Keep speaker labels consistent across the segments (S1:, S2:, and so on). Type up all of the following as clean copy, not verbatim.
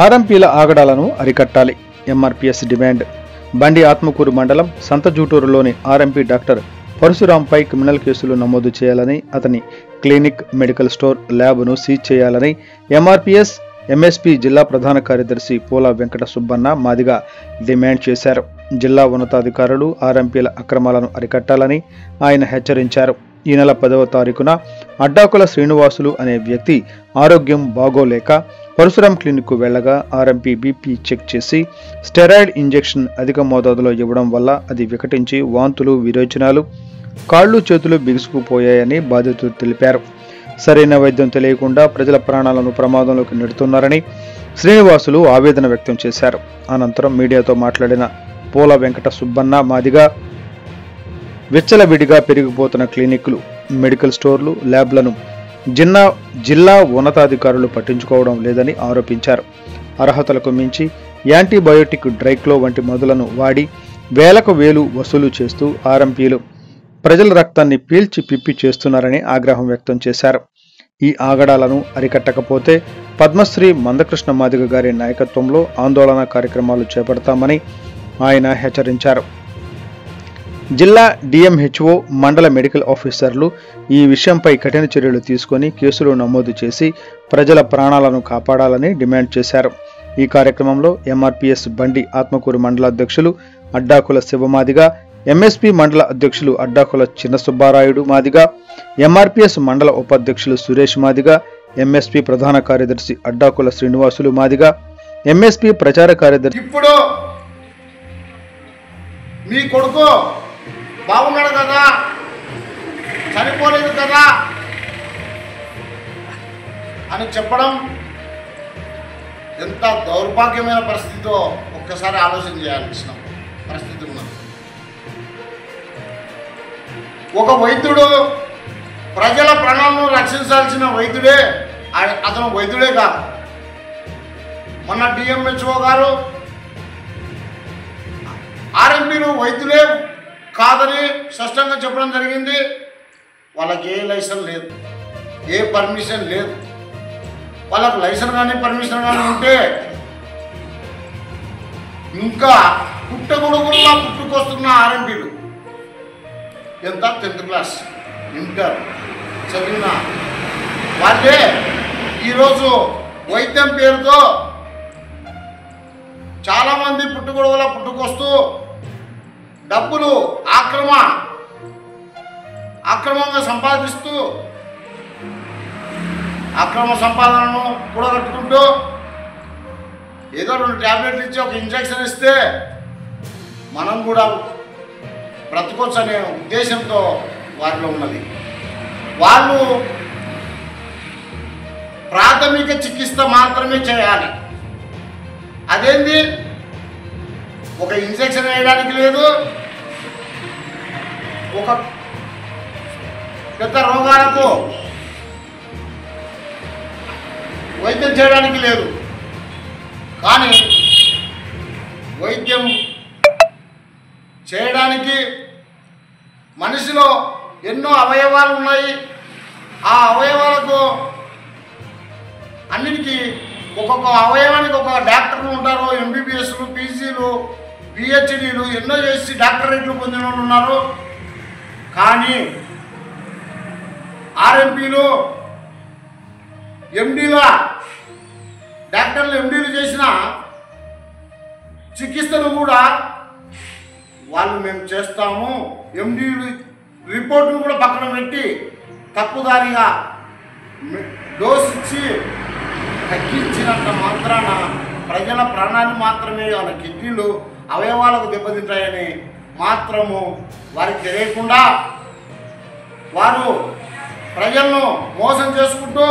S1: ఆర్ఎంపీల ఆగడాలను అరికట్టాలి. MRPS demand. బండి ఆత్మకూరు మండలం సంతజూటూరులోని ఆర్ఎంపీ డాక్టర్ పరశురాంపై క్రిమినల్ కేసులు నమోదు చేయాలని, అతని క్లినిక్, మెడికల్ స్టోర్, ల్యాబ్ను సీజ్ చేయాలని ఎంఆర్పీఎస్ ఎంఎస్పీ జిల్లా ప్రధాన కార్యదర్శి పోలా వెంకట సుబ్బన్న మాదిగ డిమాండ్ చేశారు. జిల్లా ఉన్నతాధికారులు ఆర్ఎంపీల అక్రమాలను అరికట్టాలని ఆయన హెచ్చరించారు. ఈ నెల 10వ తారీఖున అడ్డాకుల శ్రీనివాసులు అనే వ్యక్తి ఆరోగ్యం బాగోలేక పరశురాం క్లినిక్కు వెళ్లగా ఆర్ఎంపీ బీపీ చెక్ చేసి స్టెరాయిడ్ ఇంజెక్షన్ అధిక మోతాదులో ఇవ్వడం వల్ల అది వికటించి వాంతులు, విరోచనాలు, కాళ్ళు చేతులు బిగుసుకుపోయాయని బాధితులు తెలిపారు. సరైన వైద్యం తెలియకుండా ప్రజల ప్రాణాలను ప్రమాదంలోకి నెడుతున్నారని శ్రీనివాసులు ఆవేదన వ్యక్తం చేశారు. అనంతరం మీడియాతో మాట్లాడిన పోల వెంకట సుబ్బన్న మాదిగా విచ్చలవిడిగా పెరిగిపోతున్న క్లినిక్లు, మెడికల్ స్టోర్లు, ల్యాబ్లను జిల్లా ఉన్నతాధికారులు పట్టించుకోవడం లేదని ఆరోపించారు. అర్హతలకు మించి యాంటీబయోటిక్, డ్రైక్లో వంటి మందులను వాడి వేలకు వేలు వసూలు చేస్తూ ఆర్ఎంపీలు ప్రజల రక్తాన్ని పీల్చి పిప్పి చేస్తున్నారని ఆగ్రహం వ్యక్తం చేశారు. ఈ ఆగడాలను అరికట్టకపోతే పద్మశ్రీ మందకృష్ణ మాదిగ గారి నాయకత్వంలో ఆందోళన కార్యక్రమాలు చేపడతామని ఆయన హెచ్చరించారు. జిల్లా డిఎంహెచ్ఓ, మండల మెడికల్ ఆఫీసర్లు ఈ విషయంపై కఠిన చర్యలు తీసుకొని కేసులు నమోదు చేసి ప్రజల ప్రాణాలను కాపాడాలని డిమాండ్ చేశారు. ఈ కార్యక్రమంలో ఎంఆర్పీఎస్ బండి ఆత్మకూరు మండల అధ్యక్షులు అడ్డాకుల శివమాదిగ, ఎంఎస్పీ మండల అధ్యక్షులు అడ్డాకుల చిన్న సుబ్బారాయుడు మాదిగ, ఎంఆర్పీఎస్ మండల ఉపాధ్యక్షులు సురేష్ మాదిగ, ఎంఎస్పీ ప్రధాన కార్యదర్శి అడ్డాకుల శ్రీనివాసులు మాదిగ, ఎంఎస్పీ ప్రచార కార్యదర్శి
S2: ఇప్పుడు మీ కొడుకు బాగున్నాడు కదా, చనిపోలేదు కదా అని చెప్పడం ఎంత దౌర్భాగ్యమైన పరిస్థితితో ఒక్కసారి ఆలోచన చేయాల్సిన పరిస్థితి ఉన్నది. ఒక వైద్యుడు ప్రజల ప్రాణాలను రక్షించాల్సిన వైద్యుడే, అతను వైద్యుడే కాదు. మొన్న డిఎంహెచ్ఓ గారు ఆర్ఎంపీలు వైద్యులే కాదని స్పష్టంగా చెప్పడం జరిగింది. వాళ్ళకి ఏ లైసెన్స్ లేదు, ఏ పర్మిషన్ లేదు. వాళ్ళకు లైసెన్స్ కానీ పర్మిషన్ కానీ ఉంటే ఇంకా పుట్టగొడుగుల్లా పుట్టుకొస్తున్న ఆర్ఎంపీలు ఎంత 10th క్లాస్, ఇంటర్ చదివిన వాళ్ళే ఈరోజు వైద్యం పేరుతో చాలామంది పుట్టుగొడుగులా పుట్టుకొస్తూ డబ్బులు అక్రమంగా సంపాదిస్తూ అక్రమ సంపాదనను కూడగట్టుకుంటూ ఏదో 2 ట్యాబ్లెట్లు ఇచ్చి ఒక ఇంజెక్షన్ ఇస్తే మనం కూడా బ్రతకొచ్చు అనే ఉద్దేశంతో వారిలో ఉన్నది. వాళ్ళు ప్రాథమిక చికిత్స మాత్రమే చేయాలి. అదేంది, ఒక ఇంజెక్షన్ వేయడానికి లేదు, ఒక పెద్ద రోగాలకు వైద్యం చేయడానికి లేదు. కానీ వైద్యం చేయడానికి మనిషిలో ఎన్నో అవయవాలు ఉన్నాయి. ఆ అవయవాలకు అన్నిటికీ ఒక్కొక్క అవయవానికి ఒక డాక్టర్లు ఉంటారు. ఎంబీబీఎస్లు, పీజీలు, పిహెచ్డీలు ఎన్నో చేసి డాక్టరేట్లు పొందిన వాళ్ళు ఉన్నారు. కానీ ఆర్ఎంపీలు ఎండీల డాక్టర్లు ఎండీలు చేసిన చికిత్సను కూడా వాళ్ళు మేము చేస్తాము, ఎండీలు రిపోర్టును కూడా పక్కన పెట్టి తప్పుదారిగా డోస్ ఇచ్చి తగ్గించినంత మాత్రాన ప్రజల ప్రాణాలు మాత్రమే, వాళ్ళ కిడ్నీలు, అవయవాలకు దెబ్బతింటాయని మాత్రము వారికి తెలియకుండా వారు ప్రజలను మోసం చేసుకుంటూ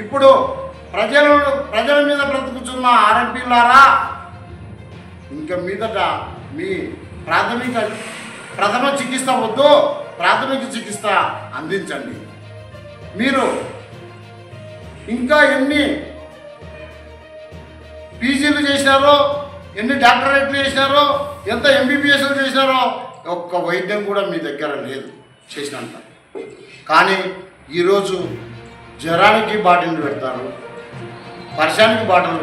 S2: ఇప్పుడు ప్రజల మీద బ్రతుకుతున్న ఆర్ఎంపీలారా, ఇంకా మీదట మీ ప్రథమ చికిత్స వద్దు, ప్రాథమిక చికిత్స అందించండి. మీరు ఇంకా ఎన్ని పీజీలు చేసినారో, ఎన్ని డాక్టరేట్లు చేసినారో, ఎంత ఎంబీబీఎస్లు చేసినారో ఒక్క వైద్యం కూడా మీ దగ్గర లేదు చేసినంత. కానీ ఈరోజు జ్వరానికి బాటిల్ పెడతారు, వర్షానికి బాటలు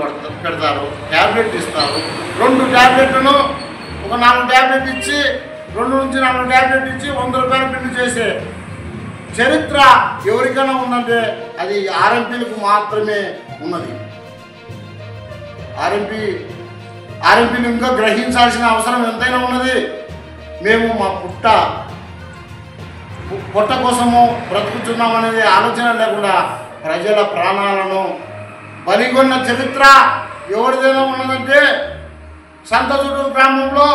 S2: పెడతారు, ట్యాబ్లెట్ ఇస్తారు. 2 ట్యాబ్లెట్లను ఒక 4 ట్యాబ్లెట్ ఇచ్చి 2 నుంచి 4 ట్యాబ్లెట్ ఇచ్చి 100 రూపాయలు బిల్లు చేసే చరిత్ర ఎవరికైనా ఉందంటే అది ఆర్ఎంపీలకు మాత్రమే ఉన్నది. ఆర్ఎంపీలు ఇంకా గ్రహించాల్సిన అవసరం ఎంతైనా ఉన్నది. మేము మా పొట్ట కోసము బ్రతుకుతున్నామనేది ఆలోచన లేకుండా ప్రజల ప్రాణాలను బలిగొన్న చరిత్ర ఎవరిదైనా ఉన్నదంటే సంతజూడు గ్రామంలో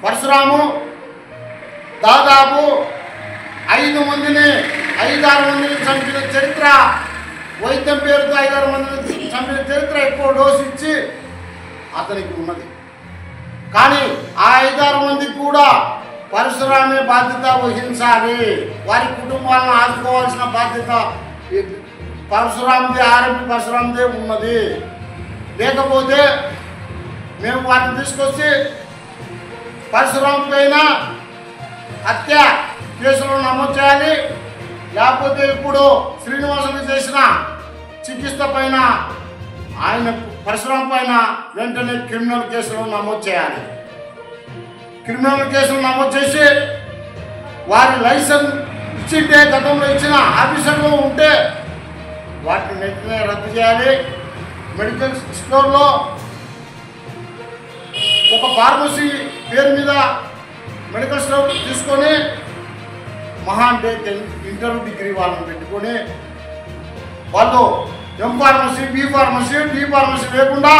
S2: పరశురాము దాదాపు 5 మందిని 5-6 మందిని చంపిన చరిత్ర, వైద్యం పేరుతో 5-6 మందిని చంపిన చరిత్ర, ఎక్కువ డోసు ఇచ్చి అతనికి ఉన్నది. కానీ ఆ 5-6 మందికి కూడా పరశురామే బాధ్యత వహించాలి. వారి కుటుంబాలను ఆదుకోవాల్సిన బాధ్యత పరశురాందే, ఆర్ఎంపీ పరశురాందే ఉన్నది. లేకపోతే మేము వారిని తీసుకొచ్చి పరశురాం పైన హత్య కేసులు నమోదు చేయాలి. లేకపోతే ఇప్పుడు శ్రీనివాసులు చేసిన చికిత్స పైన ఆయన పరశురాం పైన వెంటనే క్రిమినల్ కేసులు నమోదు చేయాలి. క్రిమినల్ కేసులు నమోదు చేసి వారి లైసెన్స్ ఇచ్చింటే, గతంలో ఇచ్చిన ఆఫీసర్లు ఉంటే వాటిని వెంటనే రద్దు చేయాలి. మెడికల్ స్టోర్లో ఒక ఫార్మసీ పేరు మీద మెడికల్ స్టోర్ తీసుకొని మహా అంటే ఇంటర్ డిగ్రీ వాళ్ళని పెట్టుకొని వాళ్ళు M pharmacy, B pharmacy, D pharmacy లేకుండా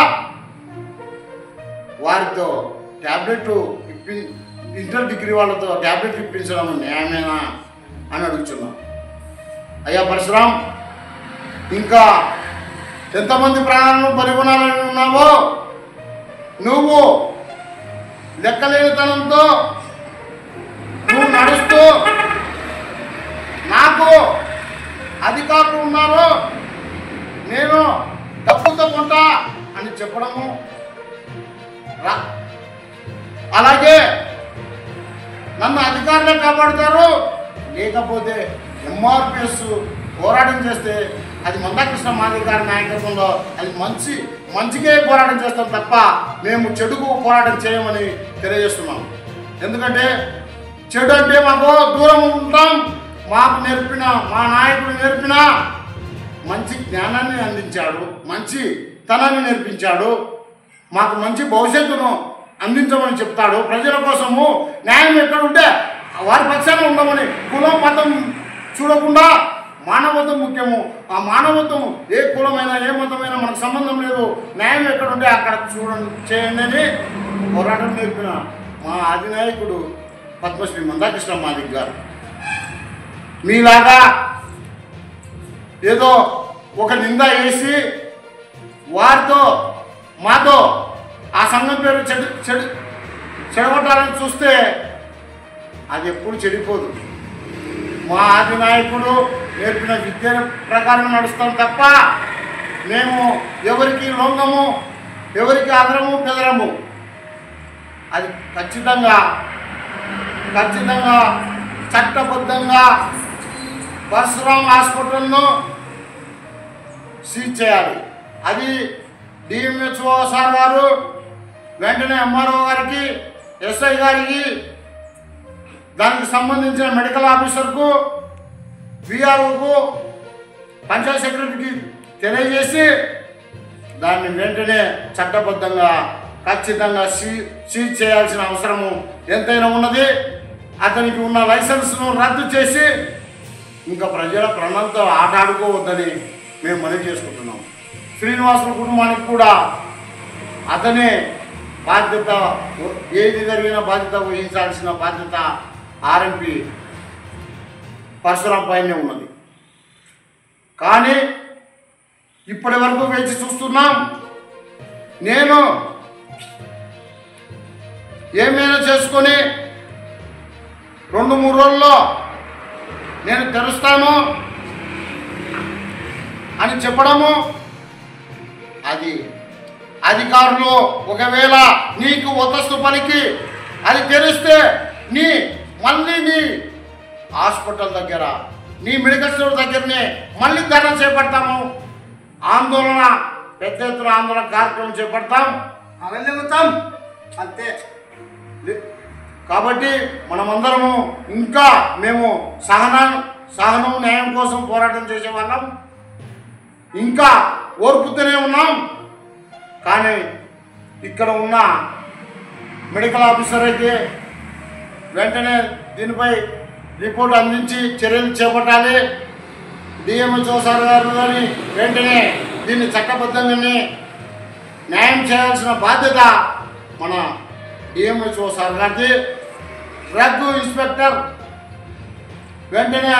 S2: వారితో ట్యాబ్లెట్ ఇంటర్ డిగ్రీ వాళ్ళతో ట్యాబ్లెట్ ఇప్పించడం న్యాయమేనా అని అడుగుతున్నాం. అయ్యా పరశురాం, ఇంకా ఎంతమంది ప్రాణాలను బలిగొనాలని ఉన్నావో నువ్వు లెక్కలేనితనంతో నువ్వు నడుస్తూ నాకు అధికారులు ఉన్నారు, నేను డబ్బుతో కొంటా అని చెప్పడము, అలాగే నన్ను అధికారులే కాపాడుతారు, లేకపోతే ఎంఆర్పిఎస్ పోరాటం చేస్తే అది మందాకృష్ణ మాదిగ గారి నాయకత్వంలో అది మంచికే పోరాటం చేస్తాం తప్ప మేము చెడుకు పోరాటం చేయమని తెలియజేస్తున్నాం. ఎందుకంటే చెడు అంటే మాకు దూరం ఉంటాం. మాకు నేర్పిన మా నాయకుడు నేర్పిన మంచి జ్ఞానాన్ని అందించాడు, మంచి తనాన్ని నేర్పించాడు, మాకు మంచి భవిష్యత్తును అందించమని చెప్తాడు. ప్రజల కోసము న్యాయం ఎక్కడ ఉంటే వారి పక్షాన ఉండమని, కులం మతం చూడకుండా మానవత్వం ముఖ్యము. ఆ మానవత్వం ఏ కులమైనా ఏ మతమైనా మనకు సంబంధం లేదు, న్యాయం ఎక్కడ ఉంటే అక్కడ చేయండి అని పోరాటం నేర్పిన మా అధినాయకుడు పద్మశ్రీ మందాకృష్ణ మాదిగ గారు. మీలాగా ఏదో ఒక నింద వేసి వారితో మాతో ఆ సంఘం పేరు చెడగొట్టాలని చూస్తే అది ఎప్పుడు చెడిపోదు. మా అధినాయకుడు నేర్పిన విద్య ప్రకారం నడుస్తాం తప్ప మేము ఎవరికి లొంగము, ఎవరికి అదరము బెదరము. అది ఖచ్చితంగా చట్టబద్ధంగా పరశురాం హాస్పిటల్ను సీజ్ చేయాలి. అది డిఎంహెచ్ఓ సార్ వారు వెంటనే ఎంఆర్ఓ గారికి, ఎస్ఐ గారికి, దానికి సంబంధించిన మెడికల్ ఆఫీసర్కు, విఆర్ఓకు, పంచాయత్ సెక్రటరీకి తెలియజేసి దాన్ని వెంటనే చట్టబద్ధంగా ఖచ్చితంగా సీజ్ చేయాల్సిన అవసరము ఎంతైనా ఉన్నది. అతనికి ఉన్న లైసెన్స్ను రద్దు చేసి ఇంకా ప్రజల ప్రాణాలతో ఆట ఆడుకోవద్దని మేము మనవి చేసుకుంటున్నాం. శ్రీనివాసుల కుటుంబానికి కూడా అతనే బాధ్యత, ఏది జరిగిన బాధ్యత వహించాల్సిన బాధ్యత ఆర్ఎంపీ పరశురాం పైనే ఉన్నది. కానీ ఇప్పటి వరకు వేచి చూస్తున్నాం. నేను ఏమైనా చేసుకొని 2-3 రోజుల్లో నేను తెరుస్తాను అని చెప్పడము, అది అధికారులు ఒకవేళ నీకు ఒతస్తు పనికి అది తెరిస్తే మళ్ళీ నీ హాస్పిటల్ దగ్గర నీ మెడికల్ స్టోర్ దగ్గరనే మళ్ళీ ధర్నా చేపడతాము. ఆందోళన పెద్ద ఎత్తున ఆందోళన కార్యక్రమం చేపడతాం, వెళ్ళగలుగుతాం అంతే. కాబట్టి మనమందరము ఇంకా మేము సహనం న్యాయం కోసం పోరాటం చేసేవాళ్ళం, ఇంకా ఓర్పుతూనే ఉన్నాం. కానీ ఇక్కడ ఉన్న మెడికల్ ఆఫీసర్ అయితే వెంటనే దీనిపై రిపోర్ట్ అందించి చర్యలు చేపట్టాలి. డిఎంహెచ్ఓ సార్ గారు కానీ వెంటనే దీన్ని చట్టబద్ధంగానే న్యాయం చేయాల్సిన బాధ్యత మన డిఎంహెచ్ఓ సార్ గారిది. డ్రగ్ ఇన్స్పెక్టర్ వెంటనే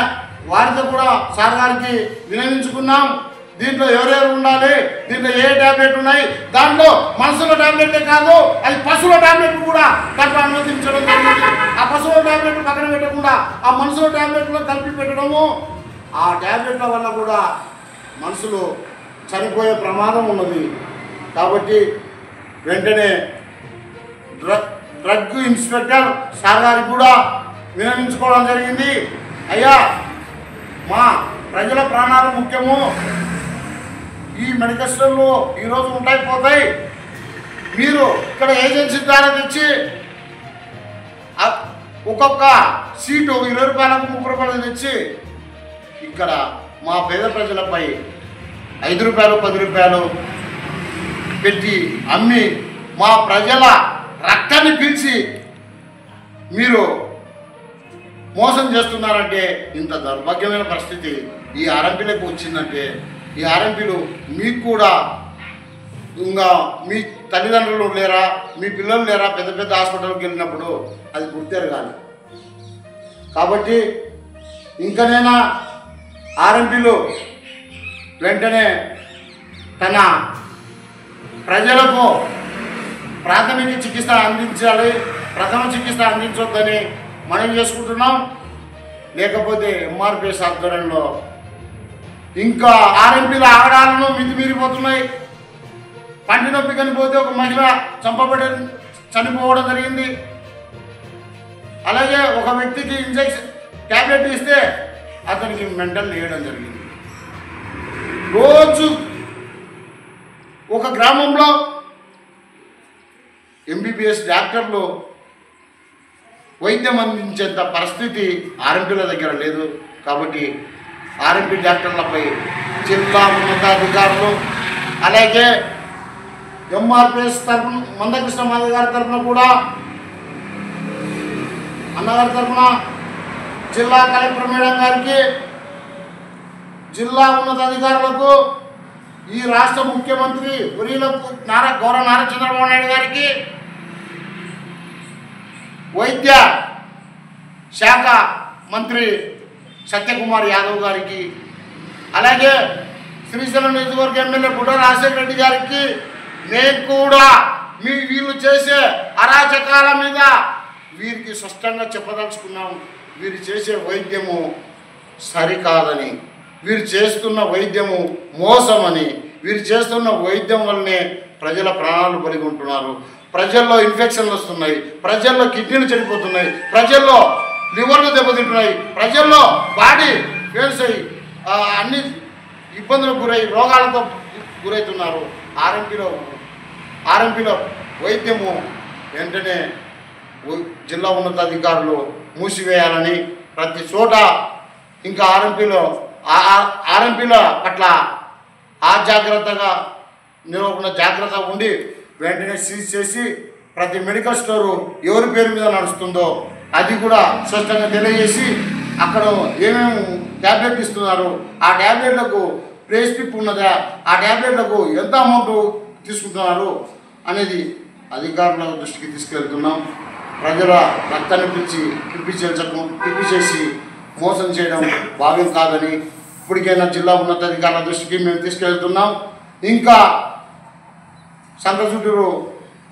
S2: వారితో కూడా సార్ గారికి వినవించుకున్నాం. దీంట్లో ఎవరెవరు ఉండాలి, దీంట్లో ఏ ట్యాబ్లెట్ ఉన్నాయి, దాంట్లో మనుషుల ట్యాబ్లెట్లే కాదు అది పశువుల ట్యాబ్లెట్లు కూడా దాంట్లో అనుమతించడం జరిగింది. ఆ పశువుల ట్యాబ్లెట్లు పక్కన పెట్టకుండా ఆ మనుషుల ట్యాబ్లెట్లో కలిపి పెట్టడము, ఆ ట్యాబ్లెట్ల వల్ల కూడా మనుషులు చనిపోయే ప్రమాదం ఉన్నది. కాబట్టి వెంటనే డ్రగ్ ఇన్స్పెక్టర్ సార్ గారికి కూడా వినవించుకోవడం జరిగింది. అయ్యా, మా ప్రజల ప్రాణాలు ముఖ్యము, ఈ మెడికల్ స్టోర్లు ఈరోజు ఉంటాయి పోతాయి, మీరు ఇక్కడ ఏజెన్సీ ద్వారా తెచ్చి ఒక్కొక్క సీటు 20 రూపాయలకు 30 రూపాయలు తెచ్చి ఇక్కడ మా పేద ప్రజలపై 5 రూపాయలు 10 రూపాయలు పెట్టి అమ్మి మా ప్రజల రక్తాన్ని పీల్చి మీరు మోసం చేస్తున్నారంటే ఇంత దౌర్భాగ్యమైన పరిస్థితి ఈ ఆర్ఎంపీలకు వచ్చిందంటే, ఈ ఆర్ఎంపీలు మీకు కూడా ఇంకా మీ తల్లిదండ్రులు లేరా, మీ పిల్లలు లేరా, పెద్ద పెద్ద హాస్పిటల్కి వెళ్ళినప్పుడు అది గుర్తెరగాలి. కాబట్టి ఇంకనైనా ఆర్ఎంపీలు వెంటనే తన ప్రజలకు ప్రాథమిక చికిత్స అందించాలి, ప్రథమ చికిత్స అందించొద్దని మనం చేసుకుంటున్నాం. లేకపోతే ఎంఆర్పిఎస్ ఆధ్వర్యంలో ఇంకా ఆర్ఎంపీల ఆగడాలను మితిమీరిపోతున్నాయి. పంటి నొప్పి కనిపోతే ఒక మహిళ చనిపోవడం జరిగింది. అలాగే ఒక వ్యక్తికి ఇంజెక్షన్ ట్యాబ్లెట్ ఇస్తే అతనికి మెంటల్ వేయడం జరిగింది. రోజు ఒక గ్రామంలో ఎంబీబీఎస్ డాక్టర్లు వైద్యం అందించేంత పరిస్థితి ఆర్ఎంపీల దగ్గర లేదు. కాబట్టి ఆర్ఎంపీ డాక్టర్లపై జిల్లా ఉన్నతాధికారులు అలాగే ఎంఆర్పిఎస్ తరఫున మందకృష్ణ మాధవ్ గారి తరఫున కూడా అన్నగారి తరఫున జిల్లా కలెక్టర్ మేడం గారికి, జిల్లా ఉన్నతాధికారులకు, ఈ రాష్ట్ర ముఖ్యమంత్రి వర్యులకు గౌరవ నారా చంద్రబాబు నాయుడు గారికి, వైద్య శాఖ మంత్రి సత్యకుమార్ యాదవ్ గారికి, అలాగే శ్రీశైలం నియోజకవర్గ ఎమ్మెల్యే బుడ్డ రాజశేఖర రెడ్డి గారికి మేము కూడా వీళ్ళు చేసే అరాచకాల మీద వీరికి స్పష్టంగా చెప్పదలుచుకున్నాం. వీరు చేసే వైద్యము సరికాదని, వీరు చేస్తున్న వైద్యము మోసమని, వీరు చేస్తున్న వైద్యం వల్లనే ప్రజల ప్రాణాలు బలిగొంటున్నారు. ప్రజల్లో ఇన్ఫెక్షన్లు వస్తున్నాయి, ప్రజల్లో కిడ్నీలు చెడిపోతున్నాయి, ప్రజల్లో లివర్లు దెబ్బతింటున్నాయి, ప్రజల్లో బాడీ ఫెయిల్స్ అయ్యి అన్ని ఇబ్బందులకు గురై రోగాలతో గురవుతున్నారు. ఆర్ఎంపీలో వైద్యము వెంటనే జిల్లా ఉన్నతాధికారులు మూసివేయాలని ప్రతి చోట ఇంకా ఆర్ఎంపీల పట్ల జాగ్రత్తగా నిర్వహణ జాగ్రత్త ఉండి వెంటనే సీజ్ చేసి ప్రతి మెడికల్ స్టోరు ఎవరి పేరు మీద నడుస్తుందో అది కూడా స్పష్టంగా తెలియజేసి అక్కడ ఏమేమి ట్యాబ్లెట్ ఇస్తున్నారు, ఆ ట్యాబ్లెట్లకు ప్రిస్క్రిప్ట్ ఉన్నదా, ఆ ట్యాబ్లెట్లకు ఎంత అమౌంట్ తీసుకుంటున్నారు అనేది అధికారుల దృష్టికి తీసుకెళ్తున్నాం. ప్రజల రక్తాన్ని పిలిచేసి మోసం చేయడం భావ్యం కాదని ఇప్పటికైనా జిల్లా ఉన్నతాధికారుల దృష్టికి మేము తీసుకెళ్తున్నాం. ఇంకా సంతచూటూరు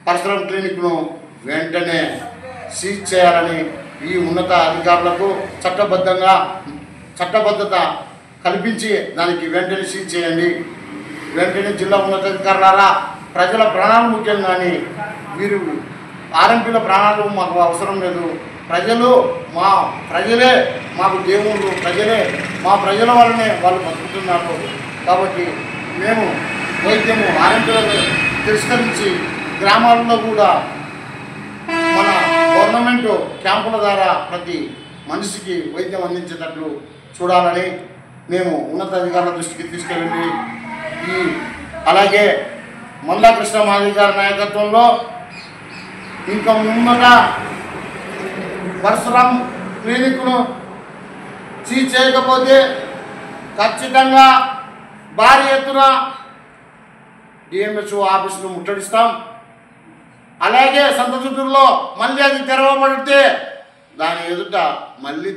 S2: పరశురాం క్లినిక్ను వెంటనే సీజ్ చేయాలని ఈ ఉన్నత అధికారులకు చట్టబద్ధత కల్పించి దానికి వెంటనే సీజ్ చేయండి. వెంటనే జిల్లా ఉన్నతాధికారులారా, ప్రజల ప్రాణాలు ముఖ్యం కానీ వీరు ఆర్ఎంపీల ప్రాణాలు మాకు అవసరం లేదు. ప్రజలు మా ప్రజలే మాకు దేవుళ్ళు, ప్రజలే మా ప్రజల వల్లనే వాళ్ళు బతుకుతున్నారు. కాబట్టి మేము వైద్యము ఆరోగ్యాలను తిరస్కరించి గ్రామాల్లో కూడా మన గవర్నమెంట్ క్యాంపుల ద్వారా ప్రతి మనిషికి వైద్యం అందించేటట్లు చూడాలని మేము ఉన్నతాధికారుల దృష్టికి తీసుకెళ్ళి అలాగే మందా కృష్ణ మాదిగ గారి నాయకత్వంలో ఇంకా ముందట పరశురాం క్లినిక్ను సీజ్ చేయకపోతే ఖచ్చితంగా భారీ ఎత్తున డిఎంహెచ్ఓ ఆఫీసును ముట్టడిస్తాం. అలాగే సంతచుట్టూరులో మళ్ళీ అది తెరవబడితే దాని ఎదుట మళ్ళీ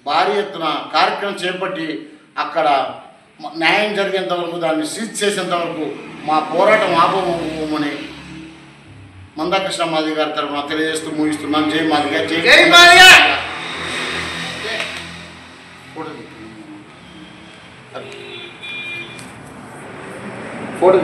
S2: భారీ ఎత్తున కార్యక్రమం చేపట్టి అక్కడ న్యాయం జరిగేంత వరకు, దాన్ని సీజ్ చేసేంత వరకు మా పోరాటం ఆపమని మందా కృష్ణ మాదిగ గారి తరఫున తెలియజేస్తూ ముగిస్తున్నాం. జై మాదిగ, జై మాదిగ. ఫోటో